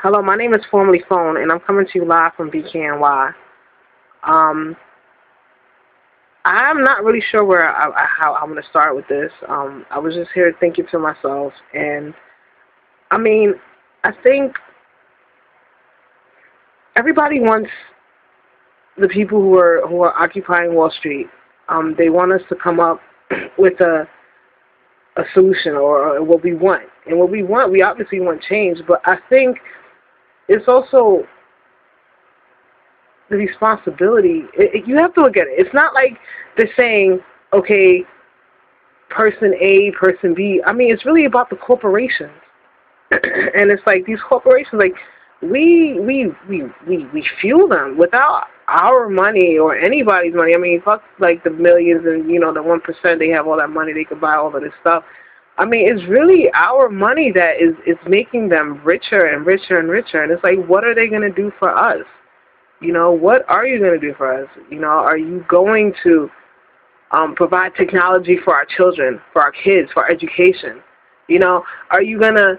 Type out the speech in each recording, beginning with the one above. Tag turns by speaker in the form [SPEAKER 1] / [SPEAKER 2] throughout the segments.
[SPEAKER 1] Hello, my name is Formerly Phone, and I'm coming to you live from BKNY. Um, I'm not really sure how I'm going to start with this. I was just here thinking to myself, and I mean, I think everybody wants the people who are occupying Wall Street. They want us to come up with a solution or what we want, and what we want, we obviously want change, but I think it's also the responsibility. You have to look at it. It's not like they're saying, okay, person A, person B. I mean, it's really about the corporations, and it's like these corporations, like we fuel them without our money or anybody's money. I mean, fuck like the millions and the 1%. They have all that money. They could buy all of this stuff. I mean, it's really our money that is making them richer and richer and richer. And it's like, what are they going to do for us? What are you going to do for us? Are you going to provide technology for our children, for our kids, for our education? Are you going to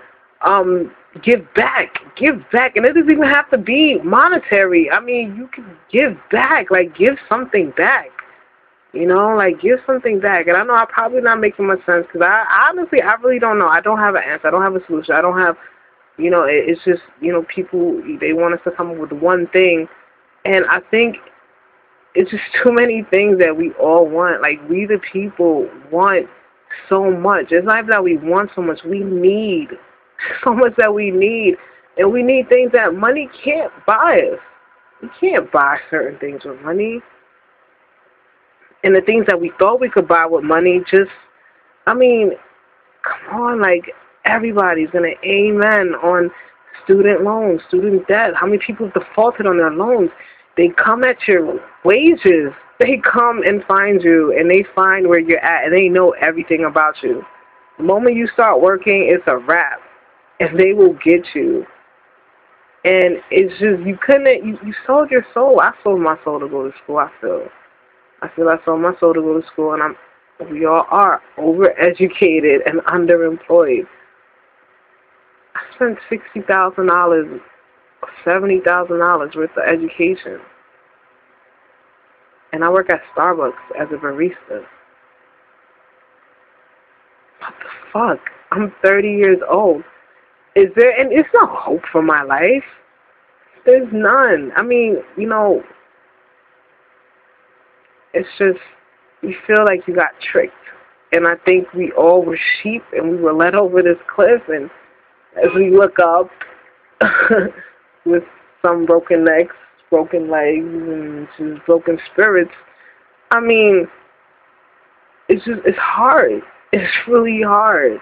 [SPEAKER 1] give back? Give back. And it doesn't even have to be monetary. I mean, you can give back, like give something back. Like give something back. And I know I'm probably not making much sense because I honestly, I really don't know. I don't have an answer. I don't have a solution. I don't have, it's just, people, they want us to come up with one thing. And I think it's just too many things that we all want. Like, we the people want so much. It's not even that we want so much. We need so much that we need. And we need things that money can't buy us. We can't buy certain things with money. And the things that we thought we could buy with money just, I mean, come on, like, everybody's going to amen on student loans, student debt. How many people have defaulted on their loans? They come at your wages. They come and find you, and they find where you're at, and they know everything about you. The moment you start working, it's a wrap, and they will get you. And it's just, you sold your soul. I sold my soul to go to school, I feel I sold my soul to go to school, and we all are overeducated and underemployed. I spent $60,000, $70,000 worth of education, and I work at Starbucks as a barista. What the fuck? I'm 30 years old. And it's no hope for my life. There's none. I mean, it's just, you feel like you got tricked. And I think we all were sheep, and we were led over this cliff, and as we look up, with some broken necks, broken legs, and just broken spirits. I mean, it's hard. It's really hard.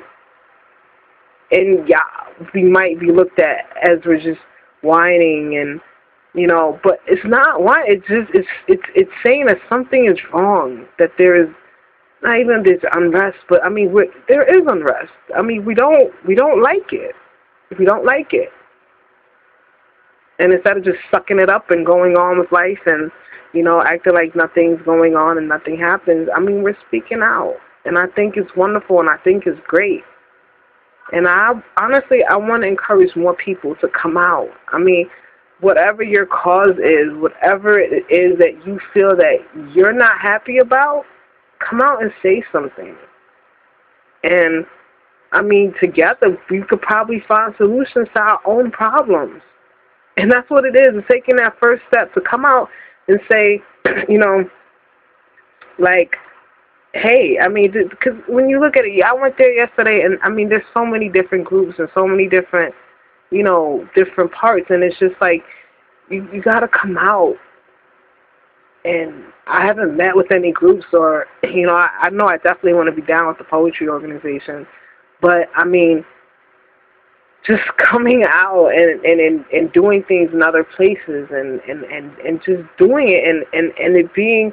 [SPEAKER 1] And yeah, we might be looked at as we're just whining and, but it's not why. It's saying that something is wrong, that there is not even this unrest, but I mean, there is unrest. I mean, we don't like it. We don't like it. And instead of just sucking it up and going on with life and, acting like nothing's going on and nothing happens, I mean, we're speaking out. And I think it's wonderful, and I think it's great. And honestly, I want to encourage more people to come out. I mean, whatever your cause is, whatever it is that you feel that you're not happy about, come out and say something. And, I mean, together, we could probably find solutions to our own problems. And that's what it is. It's taking that first step to come out and say, like, hey, I mean, because when you look at it, I went there yesterday, and, I mean, there's so many different groups and so many different, different parts, and it's just like, you got to come out. And I haven't met with any groups or, I know I definitely want to be down with the poetry organization, but, I mean, just coming out and doing things in other places and just doing it and it being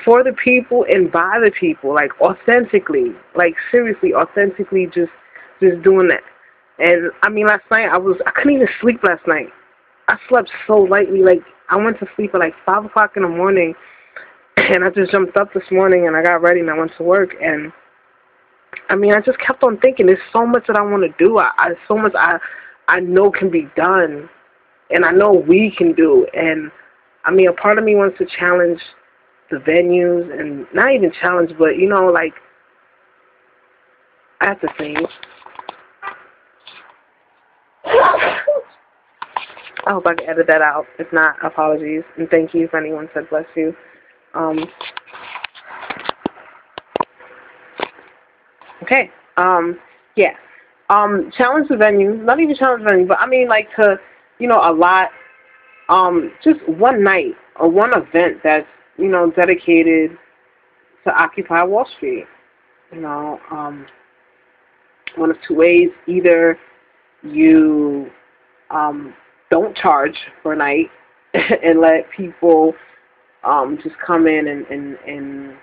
[SPEAKER 1] for the people and by the people, like authentically, like seriously, authentically just doing that. And I mean, last night I couldn't even sleep last night. I slept so lightly, like I went to sleep at like 5 o'clock in the morning, and I just jumped up this morning and I got ready and I went to work. And I mean, I just kept on thinking, there's so much that I want to do. So much I I know can be done, and I know we can do. And I mean, a part of me wants to challenge the venues, and not even challenge, but you know, like I have to think. I hope I can edit that out. If not, apologies. And thank you if anyone said bless you. Okay. Yeah. Challenge the venue. Not even challenge the venue, but I mean like to, you know, a lot. Just one night or one event that's, you know, dedicated to Occupy Wall Street. You know, one of two ways. Either you don't charge for a night and let people just come in and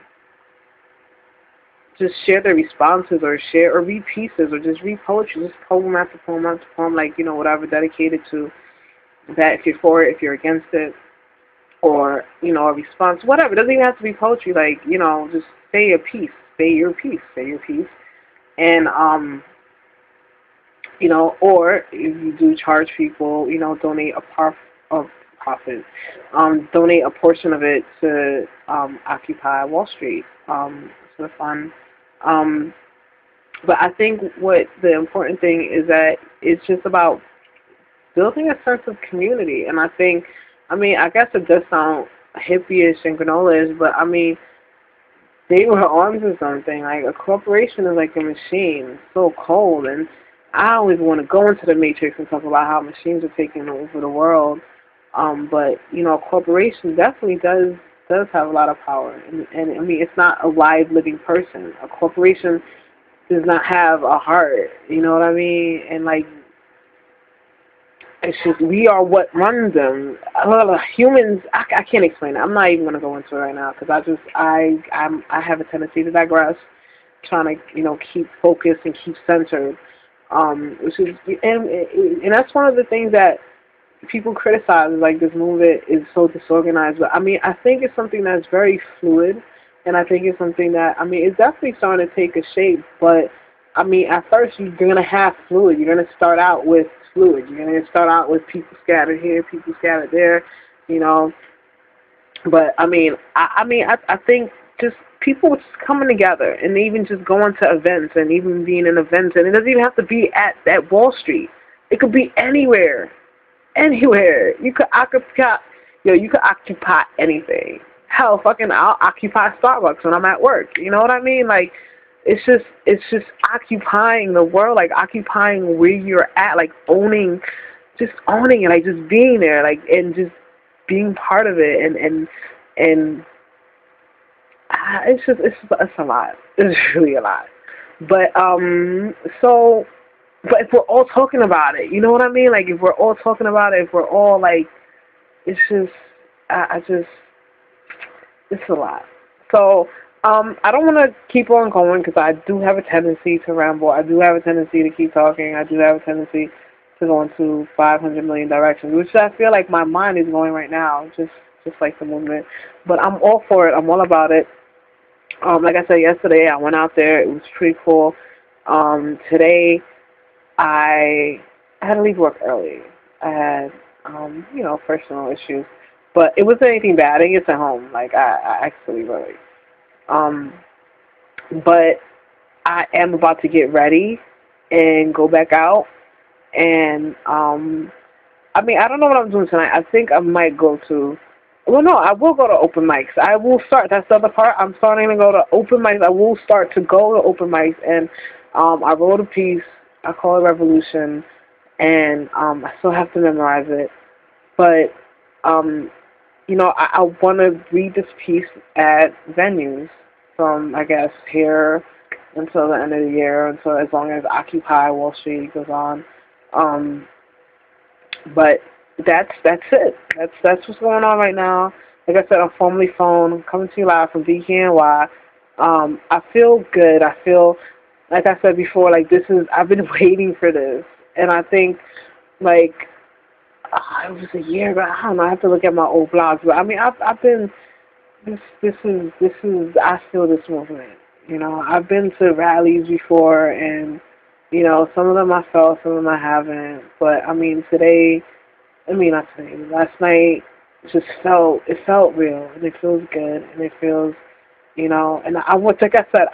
[SPEAKER 1] just share their responses, or share or read pieces, or just read poetry, just poem after poem after poem, like, you know, whatever, dedicated to that, if you're for it, if you're against it, or, you know, a response, whatever. It doesn't even have to be poetry, like, you know, just say a piece, say your piece, and you know, or if you do charge people, you know, donate donate a portion of it to Occupy Wall Street. It's sort of fun. But I think what the important thing is that it's just about building a sense of community. And I think, I mean, I guess it does sound hippie-ish and granola-ish, but I mean, they were onto something. Like, a corporation is like a machine. It's so cold. And I always want to go into the Matrix and talk about how machines are taking over the world. But, you know, a corporation definitely does have a lot of power. And I mean, it's not a live, living person. A corporation does not have a heart. You know what I mean? And, like, it's just, we are what runs them. Humans, I can't explain it. I'm not even going to go into it right now, because I have a tendency to digress, trying to, you know, keep focused and keep centered. Which is, and that's one of the things that people criticize, like, this movement is so disorganized. But I mean, I think it's something that's very fluid, and I think it's something that, I mean, it's definitely starting to take a shape. But I mean, at first you're gonna have fluid. You're gonna start out with fluid. You're gonna start out with people scattered here, people scattered there, you know. But I mean, I think just people just coming together, and even just going to events, and even being in events, and it doesn't even have to be at Wall Street. It could be anywhere. Anywhere. You could occupy anything. Hell, fucking, I'll occupy Starbucks when I'm at work. You know what I mean? Like, it's just occupying the world, like occupying where you're at, like owning it, like just being there, like, and just being part of it, and it's a lot. It's really a lot. But but if we're all talking about it, you know what I mean? Like, if we're all talking about it, if we're all like, it's just, it's a lot. So, I don't want to keep on going, because I do have a tendency to ramble. I do have a tendency to keep talking. I do have a tendency to go into 500 million directions, which I feel like my mind is going right now, just like the movement. But I'm all for it. I'm all about it. Like I said yesterday, I went out there. It was pretty cool. Today, I had to leave work early. I had, you know, personal issues. But it wasn't anything bad. I didn't get to home. Like, I actually really. But I am about to get ready and go back out. And, I mean, I don't know what I'm doing tonight. I think I might go to, well, no, I will go to open mics. I will start. That's the other part. I'm starting to go to open mics. I will start to go to open mics. And I wrote a piece. I call it Revolution. And I still have to memorize it. But, you know, I want to read this piece at venues from, I guess, here until the end of the year, until as long as Occupy Wall Street goes on. But that's it. That's what's going on right now. Like I said, I'm formally phone. I'm coming to you live from BKNY. I feel good. I feel, like I said before, like I've been waiting for this. And I think, like, it was a year ago. I don't know. I have to look at my old blogs. But I mean, I've been, this is, I feel this movement. You know, I've been to rallies before, and, You know, some of them I felt, some of them I haven't. But I mean, today, I mean not today, last night, it felt real, and it feels good, and it feels, you know, and I want, like I said,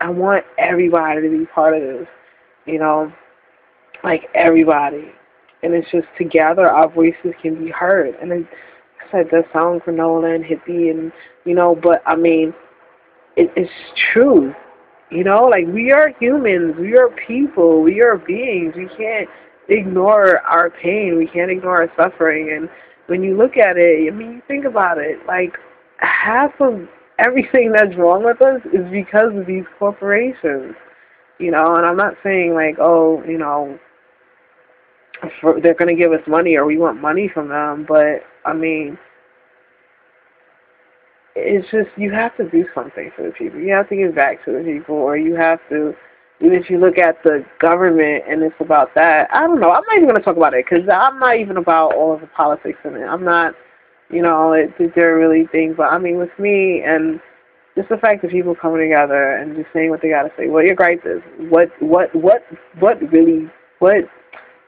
[SPEAKER 1] I want everybody to be part of this, you know, like everybody. And it's just together our voices can be heard. And then, like I said, the song granola and hippie and, you know, but I mean, it's true. You know, like we are humans, we are people, we are beings. We can't ignore our pain, we can't ignore our suffering. And when you look at it, I mean, you think about it, like half of everything that's wrong with us is because of these corporations. You know, and I'm not saying like, oh, you know, they're going to give us money or we want money from them, but I mean, it's just you have to do something for the people. You have to give back to the people, or you have to. Even if you look at the government and it's about that, I don't know. I'm not even going to talk about it because I'm not even about all of the politics in it. I'm not, you know, there are really things. But I mean, with me and just the fact that people coming together and just saying what they got to say. What your gripe is? What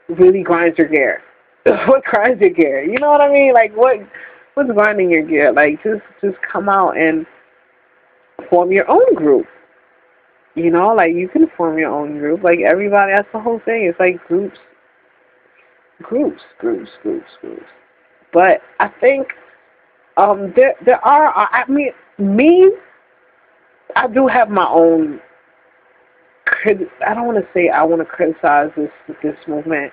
[SPEAKER 1] really grinds your gear? What grinds your gear? You know what I mean? Like what's grinding your gear? Like just come out and form your own group. You know, like you can form your own group. Like everybody, that's the whole thing. It's like groups. But I think there are. I mean, me, I do have my own. I don't want to say I want to criticize this movement,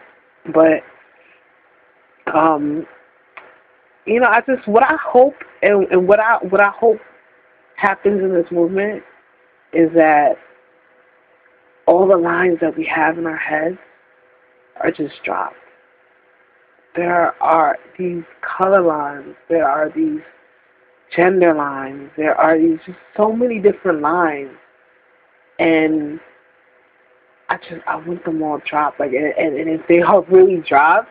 [SPEAKER 1] but you know, what I hope and what I hope happens in this movement is that all the lines that we have in our heads are just dropped. There are these color lines. There are these gender lines. There are these just so many different lines, and I want them all dropped. Like, and if they are really dropped,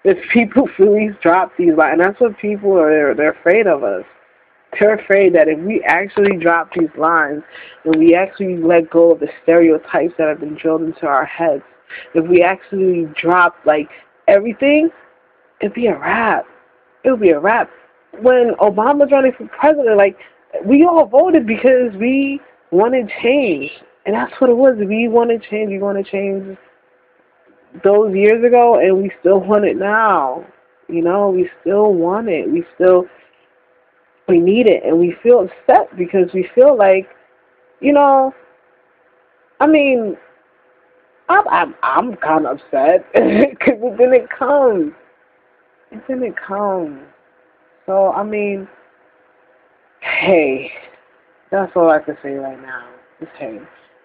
[SPEAKER 1] if people really drop these lines, and that's what people are. They're afraid of us. They're afraid that if we actually drop these lines, and we actually let go of the stereotypes that have been drilled into our heads, if we actually drop like everything, it'd be a wrap. It would be a wrap. When Obama's running for president, like we all voted because we wanted change, and that's what it was. We wanted change. We want to change those years ago, and we still want it now. You know, we still want it. We need it, and we feel upset because we feel like, you know, I mean, I'm kind of upset because it didn't come. It didn't come. So I mean, hey, that's all I can say right now. Just hey.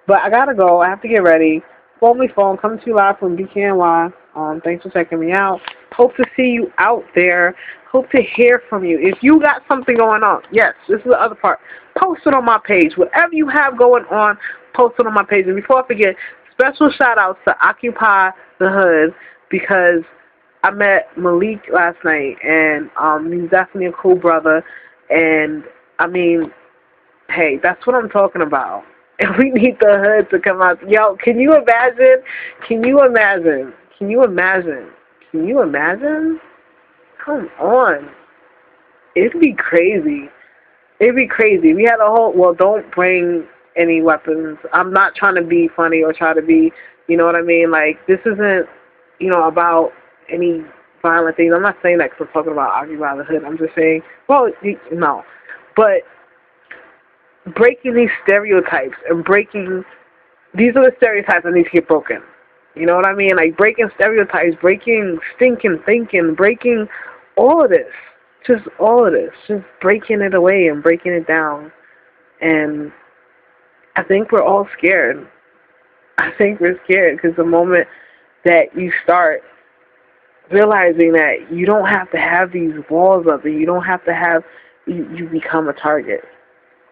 [SPEAKER 1] But I gotta go. I have to get ready. Phone coming to you live from BKNY. Thanks for checking me out. Hope to see you out there. Hope to hear from you. If you got something going on, yes, this is the other part. Post it on my page. Whatever you have going on, post it on my page. And before I forget, special shout outs to Occupy the Hood because I met Malik last night, and he's definitely a cool brother. And I mean, hey, that's what I'm talking about. And we need the hood to come out. Yo, can you imagine? Can you imagine? Can you imagine? Can you imagine? Come on. It'd be crazy. It'd be crazy. We had a whole, well, don't bring any weapons. I'm not trying to be funny or try to be, you know what I mean? Like, this isn't, you know, about any violent things. I'm not saying that because I'm talking about Occupy the Hood. I'm just saying, well, no. But breaking these stereotypes and these are the stereotypes that need to get broken. You know what I mean? Like breaking stereotypes, breaking stinking thinking, breaking all of this. Just all of this. Just breaking it away and breaking it down. And I think we're all scared. I think we're scared because the moment that you start realizing that you don't have to have these walls up and you don't have to have, you become a target.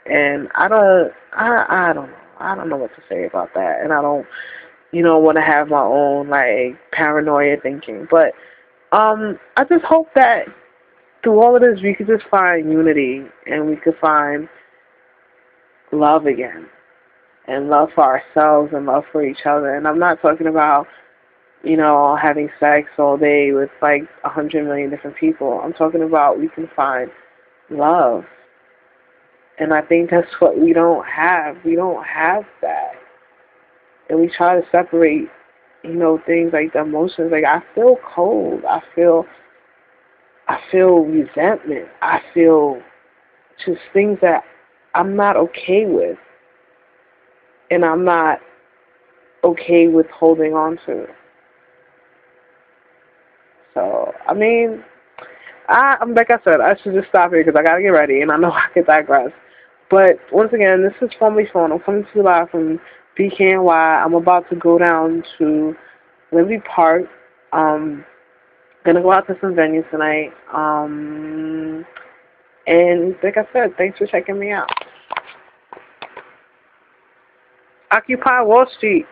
[SPEAKER 1] And I don't know. I don't know what to say about that. And I don't, you know, want to have my own, like, paranoia thinking. But I just hope that through all of this, we could just find unity and we could find love again. and love for ourselves and love for each other. And I'm not talking about, having sex all day with like 100 million different people. I'm talking about we can find love. And I think that's what we don't have. We don't have that. And we try to separate, things like the emotions. Like, I feel cold. I feel resentment. I feel just things that I'm not okay with. And I'm not okay with holding on to. So, like I said, I should just stop here because I got to get ready, and I know I could digress. But once again, this is Formerly Phone. I'm coming to you live from BKNY. I'm about to go down to Liberty Park. Gonna go out to some venues tonight. And like I said, thanks for checking me out. Occupy Wall Street.